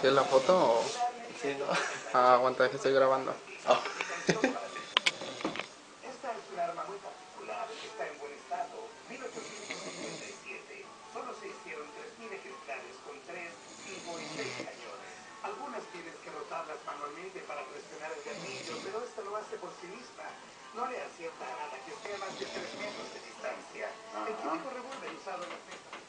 ¿Quieres la foto o...? Sí, ¿no? Ah, aguanta, que estoy grabando. Oh. Esta es un arma muy particular que está en buen estado. 1857. Solo se hicieron 3.000 ejemplares con 3, 5 y 6 cañones. Algunas tienes que rotarlas manualmente para presionar el gatillo, pero esta lo hace por sí misma. No le acierta a nada que esté a más de 3 metros de distancia. El típico revólver usado en las mesas.